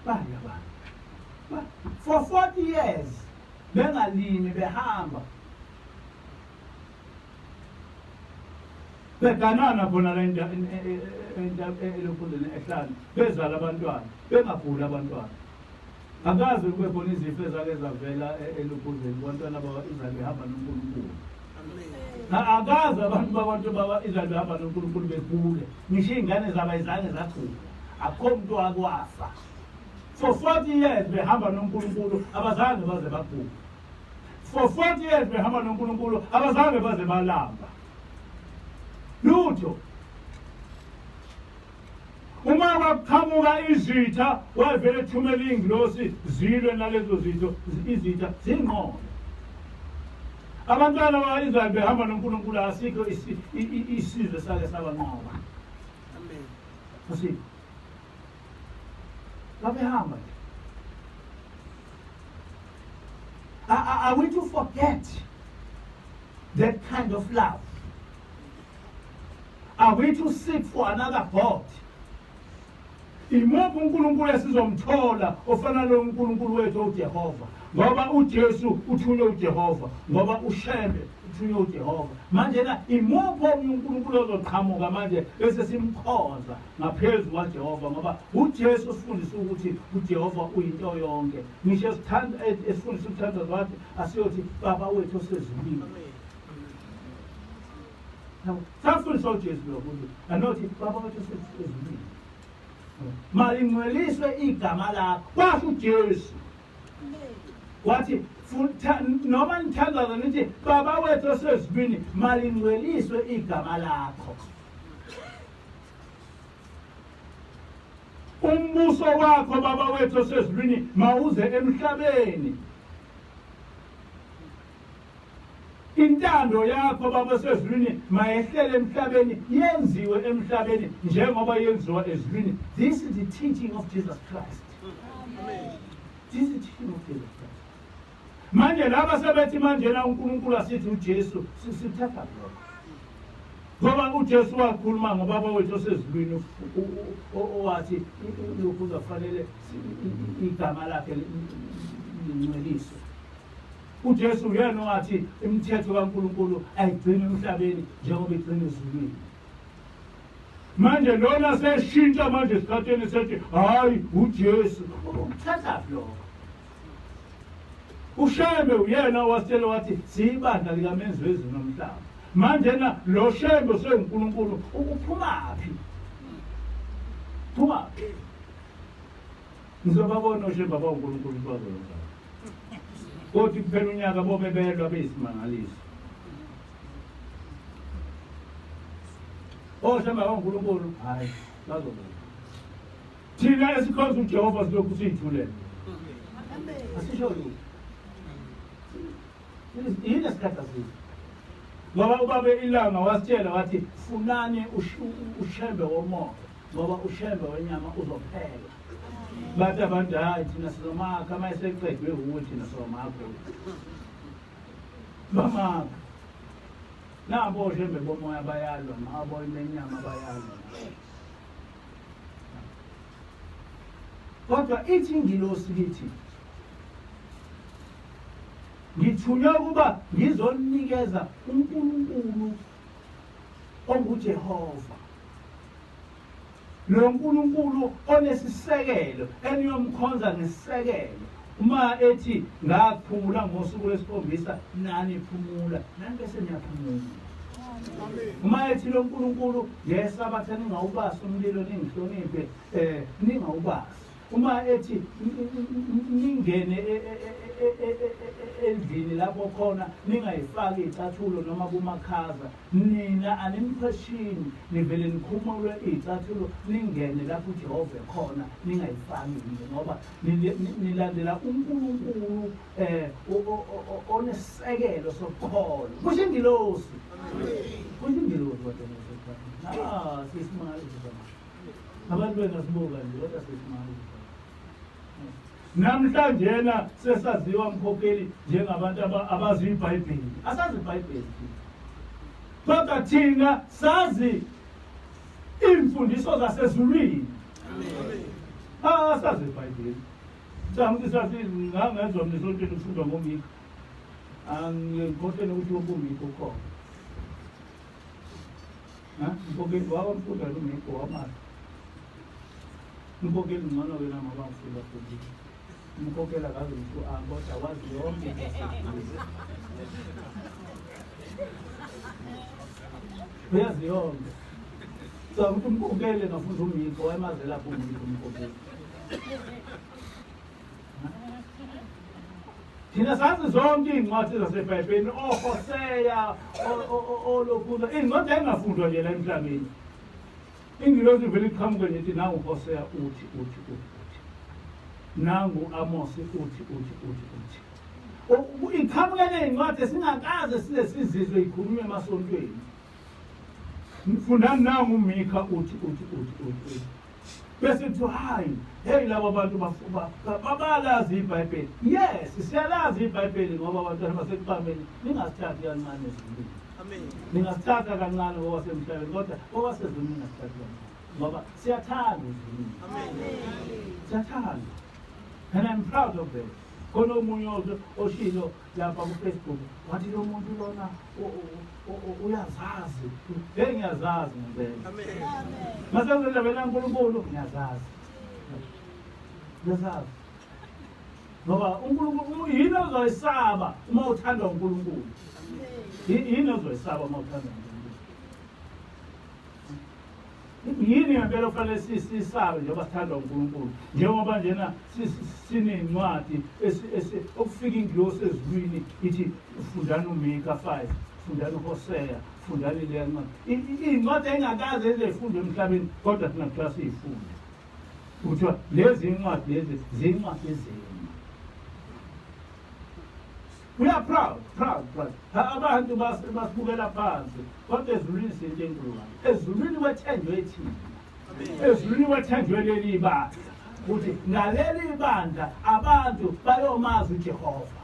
baya abantu for 40 years bengalimi behamba beganana khona la elokhuleni ehlanu bezala abantwana bengaguli abantwana akaze kube khona izifo ezake zavela elokhuleni abantwana baka-Israyeli behamba noNkulunkulu akaze abantu baka-Israyeli behamba noNkulunkulu begule ngisho iy'ngane zabo ayizange zagula akho muntu wakwafa for 40 years behamba noNkulunkulu abazange baze bagule for 40 years behamba noNkulunkulu abazange baze balamba lutho uma kwaqhamuka izitha wavele ethumela iy'ngilosi zilwe nalezo izitha zingqondo abantwana baka-Israyeli behamba noNkulunkulu asikho isizwe sake sabanqoba asikho babehamba nje. Are we to forget that kind of love? Are we to seek for another God? Imuphi uNkulunkulu esizomthola ofana lo uNkulunkulu wethu uJehova? Ngoba uJesu uthunywe uJehova, ngoba uShembe uthunywe uJehova. Manje na imuphi uNkulunkulu ozoqhamuka manje bese simkhonza ngaphezu kwaJehova ngoba uJesu usifundisa ukuthi uJehova uyinto yonke. Ngisho esifundisa ukuthanda kwathi asiyothi Baba wethu osezulwini. Safundisa uJesu ukuthi anothi Baba wethu osezulwini. Malingcweliswe igama lakho. Kwasho uJesu. Wathi noma nithandaza nithi Baba wethu osezulwini malingcweliswe igama lakho. Umbuso wakho Baba wethu osezulwini mawuze emhlabeni. Intando yakho Baba osezulwini mayehlele emhlabeni yenziwe emhlabeni njengoba yenziwa ezulwini. This is the teaching of Jesus Christ. Amen. This is the teaching of Jesus Christ. Manje laba sebethi manje na uNkulunkulu asithi uJesu sisithatha lokho. Ngoba uJesu wakhuluma ngobaba wethu osezulwini owathi lokhu kuzafanele igama lakhe lingcweliswe. uJesu uyena owathi imithetho kaNkulunkulu ayigcine emhlabeni njengoba igcine ezulwini. Manje lona seshintsha manje esikhatheni sethi hayi uJesu uthatha lokho. uShembe uyena owasitshela wathi siyibandla likamenzi wezulu nomhlaba. Manje na lo Shembe senguNkulunkulu uphumaphi? Phumaphi? Ngizobabona oShembe abaNkulunkulu bazokwenza. Kodwa kuphela unyaka bobe belwa beyisimangaliso. Oshembe abaNkulunkulu hayi bazokwenza. Thina esikhonza uJehova silokhu siyithulela. Asisho lutho. Yini esikhatha sizo? Ngoba ubabe ilanga wasitshela wathi funani uShembe womoya ngoba uShembe wenyama uzophela. Bathi abantu hayi thina sizomakha mayeseqedwe ukuthi thina sizomakha. Bamakha. Nabo oShembe bomoya bayalwa, nabo imenyama bayalwa. Kodwa ithi ingilosi lithi ngithunywe ukuba ngizonikeza uNkulunkulu onguJehova. Lo uNkulunkulu onesisekelo eniyomkhonza ngesisekelo. Uma ethi ngaphumula ngosuku lwesikhombisa nani phumula nani bese niyaphumula. Uma ethi lo uNkulunkulu ngeSabatha ningawubasi umlilo ningihloniphe ningawubasi. Uma ethi ningene endlini lapho khona ningayifaki icathulo noma kumakhaza nina animpheshini nivele nikhumule icathulo ningene lapho uJehova khona ningayifaki ngoba nilandela uNkulunkulu onesisekelo sokholo kusho ingilosi kusho ingilosi kodwa Sisimali abantu bengasibuka nje kodwa sisimali. Namhlanje sesaziwa mkhokheli njengabantu abazi iBhayibheli. Asazi iBhayibheli. Kodwa thina sazi imfundiso zasezulwini. Asazi iBhayibheli. Samuntu sathi ngangezwa mina sontweni ufundwa ngomika. Angikhohlele ukuthi wobumika ukhona. Mkhokheli wawamfunda nomika wamali. Mkhokheli ngcono wena ngoba ngifunda futhi. Mkhokhela kaze ngisho kodwa wazi yonke uyazi yonke. So ukuthi umkhokheli ngafunda umiko wayemaze lapho umkhokheli. Thina sazi zonke iy'ncwadi zaseBhayibhelini, oHoseya, olokuza, iy'ncwadi engafundwa nje la emhlabeni. Ingilosi vele iqhamuke nje ithi nangu uHoseya uthi. Nangu Amosi uthi. Iqhamuke ney'ncwadi esingakaze size sizizwe ikhulunywe emasontweni. Mfundani nangu uMika uthi. Bese kuthi hayi, hey laba bantu babalazi iBhayibheli. Yes, siyalazi iBhayibheli ngoba abantwana basekuqameni ningasithathi kancane ezulwini. Amen. Ningasithatha kancane ngoba semhlabeni kodwa ngoba sezulwini ningasithathi kancane. Ngoba siyathanda ezulwini. Amen. Siyathanda. And I'm proud of them. Khona omunye oshilo lapha kuFacebook wathi lo muntu lona uyazazi. Ngiyazazi ngempela. Amen. Masenzela wena uNkulunkulu ngiyazazi. Ngiyazazi. Ngoba uNkulunkulu yini ozoyisaba uma uthanda uNkulunkulu. Yini ozoyisaba uma uthanda uNkulunkulu. Yini ngempela ofanele sisabe njengoba sithanda uNkulunkulu. Njengoba njena siney'ncwadi okufika ingilosi ezulwini ithi fundani uMika 5, fundani uHoseya, fundani leya ncwadi. Iy'ncwadi engakaze ezifundwe emhlabeni kodwa thina kuthiwa siyifunde. Kuthiwa lezi ncwadi lezi zincwadi ezenu. We are proud. Abantu basibukela phansi kodwa ezulwini siyinto enkulu kabi. Ezulwini wethenjwe thina. Ezulwini wethenjwe leli bandla ukuthi ngaleli bandla abantu bayomazi uJehova.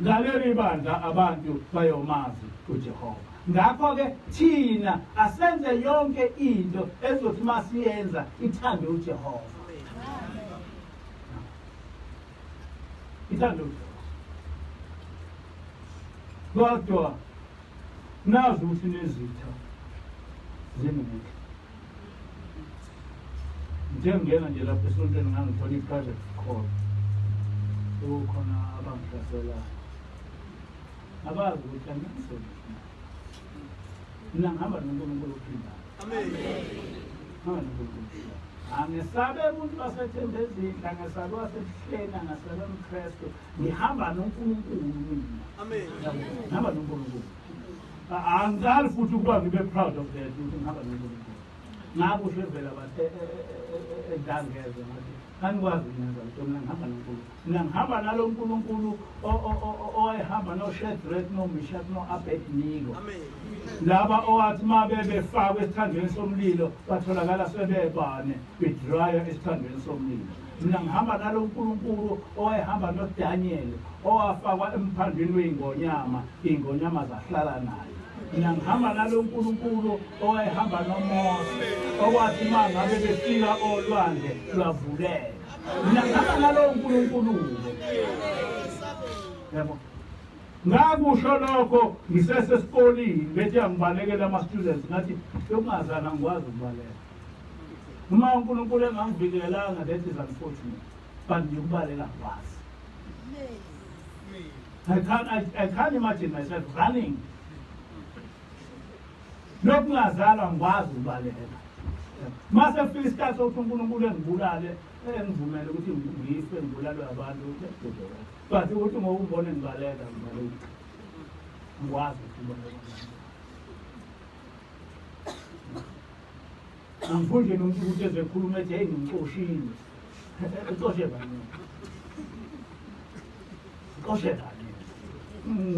Ngaleli bandla abantu bayomazi uJehova. Ngakho-ke thina asenze yonke into ezothi masiyenza ithande uJehova. Ithando kodwa nazi ukuthi nezitha ziningi. Njengena nje lapho esontweni ngangithola i-private call. Kukhona abangihlaselayo. Abazi ukuthi angisebenzi. Mina ngihamba noNkulunkulu ophilayo. Amen. Ngihamba noNkulunkulu ophilayo. Angesabe umuntu basethembezini, angesabe wasebuhleni, angesabe umKristu. Ngihamba noNkulunkulu mina. Amen. Ngihamba noNkulunkulu. Angicali futhi ukuba ngibe proud of that ukuthi ngihamba noNkulunkulu. Ngakusho vele abathe edangeze ngathi angikwazi ukwenza into mina ngihamba noNkulunkulu. Mina ngihamba nalo uNkulunkulu owayehamba noShadrach noMeshach noAbednego. Amen. Laba owathi mabe befakwe esithandweni somlilo batholakala sebebane bedraya esithandweni somlilo. Mina ngihamba nalo uNkulunkulu owayehamba noDaniel owafakwa emphandweni weingonyama, ingonyama zahlala naye. Mina ngihamba nalo uNkulunkulu owayehamba noMose owathi mangabe befika olwandle lwavuleka. Mina ngihamba nalo uNkulunkulu. Yabo. Ngakusho lokho ngisesesikoleni bethi angibalekela ama-students ngathi yokungazana ngikwazi ukubaleka. Uma uNkulunkulu engangivikelanga that is unfortunate. But ngikubaleka ngikwazi. I can't imagine myself running. Lokungazalwa ngikwazi ukubaleka. Mase fika isikhathi sokuthi uNkulunkulu engibulale engivumele ukuthi ngife ngibulalwe abantu but ukuthi ngokubona ngibaleka ngikwazi ukubaleka. Angifuni nomuntu ukuthi ezekhuluma ethi hey ngimxoshile. Uxoshe bani? Uxoshe bani?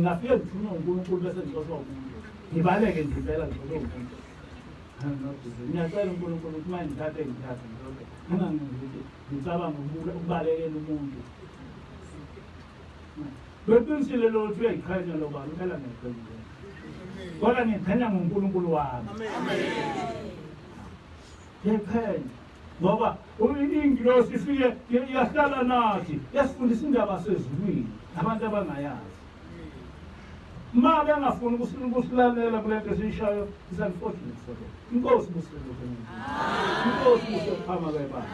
Ngafike ngithuna uNkulunkulu bese ngixoshwa umuntu. ngibaleke nje impela ngicela umuntu. Ngiyacela uNkulunkulu ukuthi manje ngithathe ngilokho. Ngingangithi ngicabanga ukubalekela umuntu. Beqinisile lo ukuthi uyayiqhenya lo bani phela ngiyaqhenya. Kodwa ngiqhenya ngoNkulunkulu wami. Amen. Ngiyayiqhenya. Ngoba ingilosi ifike yahlala nathi yasifundisa indaba sezulwini abantu abangayazi. Ma bengafuni ukusilalela kule nto esiyishayo is unfortunate for them. Inkosi busele. Inkosi busele phama kwebani.